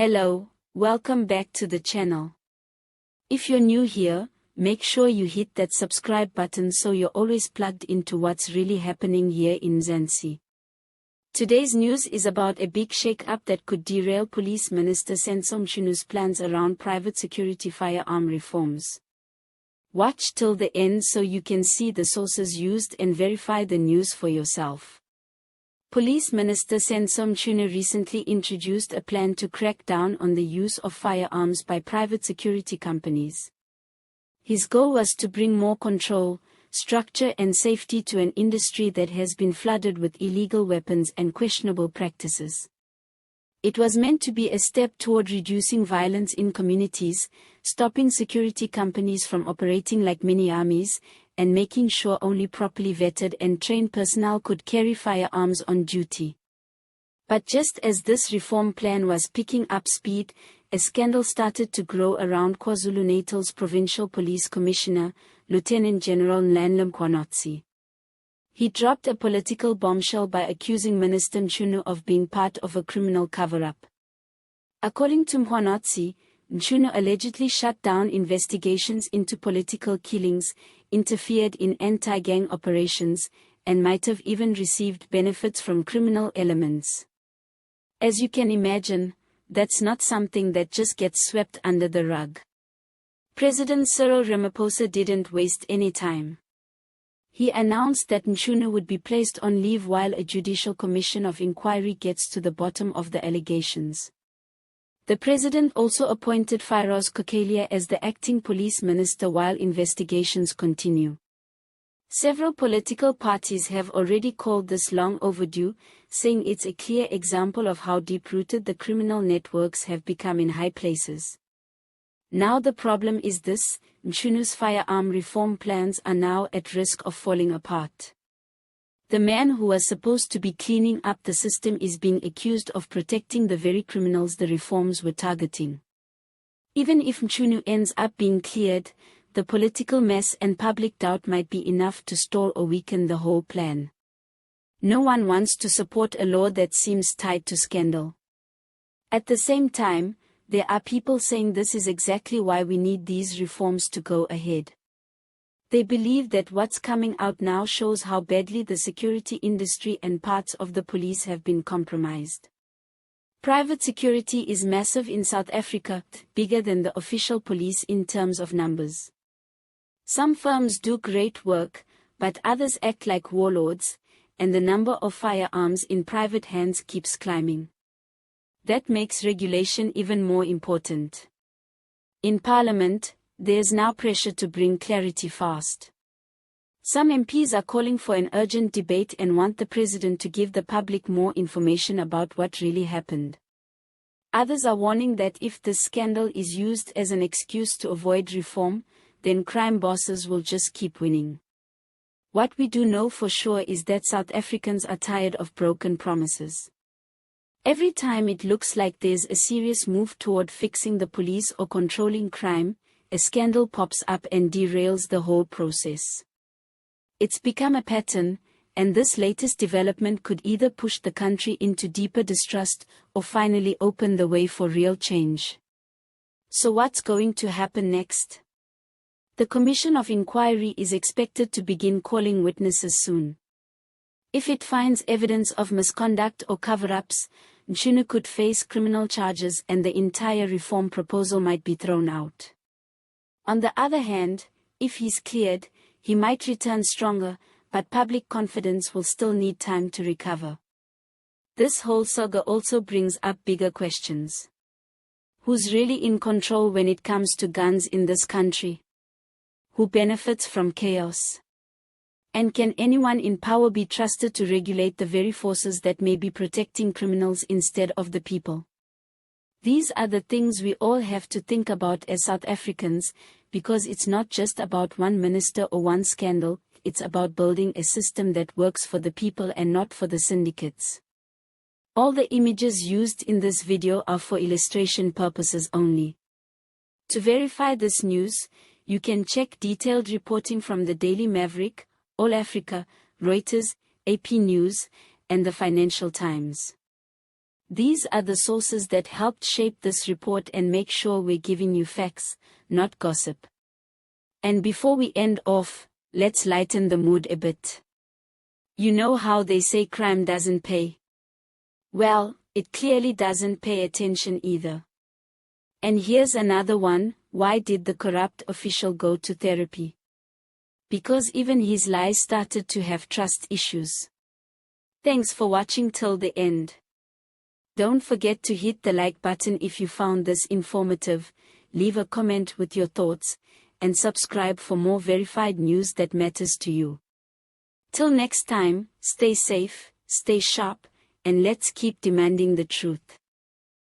Hello, welcome back to the channel. If you're new here, make sure you hit that subscribe button so you're always plugged into what's really happening here in Mzansi. Today's news is about a big shake-up that could derail Police Minister Mchunu's plans around private security firearm reforms. Watch till the end so you can see the sources used and verify the news for yourself. Police Minister Mchunu recently introduced a plan to crack down on the use of firearms by private security companies. His goal was to bring more control, structure and safety to an industry that has been flooded with illegal weapons and questionable practices. It was meant to be a step toward reducing violence in communities, stopping security companies from operating like mini-armies, and making sure only properly vetted and trained personnel could carry firearms on duty. But just as this reform plan was picking up speed, a scandal started to grow around KwaZulu-Natal's Provincial Police Commissioner, Lieutenant General Mkhwanazi. He dropped a political bombshell by accusing Minister Mchunu of being part of a criminal cover-up. According to Mkhwanazi, Mchunu allegedly shut down investigations into political killings, interfered in anti-gang operations, and might have even received benefits from criminal elements. As you can imagine, that's not something that just gets swept under the rug. President Cyril Ramaphosa didn't waste any time. He announced that Mchunu would be placed on leave while a judicial commission of inquiry gets to the bottom of the allegations. The president also appointed Firearms as the acting police minister while investigations continue. Several political parties have already called this long overdue, saying it's a clear example of how deep-rooted the criminal networks have become in high places. Now the problem is this: Mchunu's firearm reform plans are now at risk of falling apart. The man who was supposed to be cleaning up the system is being accused of protecting the very criminals the reforms were targeting. Even if Mchunu ends up being cleared, the political mess and public doubt might be enough to stall or weaken the whole plan. No one wants to support a law that seems tied to scandal. At the same time, there are people saying this is exactly why we need these reforms to go ahead. They believe that what's coming out now shows how badly the security industry and parts of the police have been compromised. Private security is massive in South Africa, bigger than the official police in terms of numbers. Some firms do great work, but others act like warlords, and the number of firearms in private hands keeps climbing. That makes regulation even more important. In Parliament, there's now pressure to bring clarity fast. Some MPs are calling for an urgent debate and want the president to give the public more information about what really happened. Others are warning that if this scandal is used as an excuse to avoid reform, then crime bosses will just keep winning. What we do know for sure is that South Africans are tired of broken promises. Every time it looks like there's a serious move toward fixing the police or controlling crime, a scandal pops up and derails the whole process. It's become a pattern, and this latest development could either push the country into deeper distrust or finally open the way for real change. So what's going to happen next? The Commission of Inquiry is expected to begin calling witnesses soon. If it finds evidence of misconduct or cover-ups, Mchunu could face criminal charges and the entire reform proposal might be thrown out. On the other hand, if he's cleared, he might return stronger, but public confidence will still need time to recover. This whole saga also brings up bigger questions. Who's really in control when it comes to guns in this country? Who benefits from chaos? And can anyone in power be trusted to regulate the very forces that may be protecting criminals instead of the people? These are the things we all have to think about as South Africans, because it's not just about one minister or one scandal, it's about building a system that works for the people and not for the syndicates. All the images used in this video are for illustration purposes only. To verify this news, you can check detailed reporting from the Daily Maverick, All Africa, Reuters, AP News, and the Financial Times. These are the sources that helped shape this report and make sure we're giving you facts, not gossip. And before we end off, let's lighten the mood a bit. You know how they say crime doesn't pay? Well, it clearly doesn't pay attention either. And here's another one: why did the corrupt official go to therapy? Because even his lies started to have trust issues. Thanks for watching till the end. Don't forget to hit the like button if you found this informative, leave a comment with your thoughts, and subscribe for more verified news that matters to you. Till next time, stay safe, stay sharp, and let's keep demanding the truth.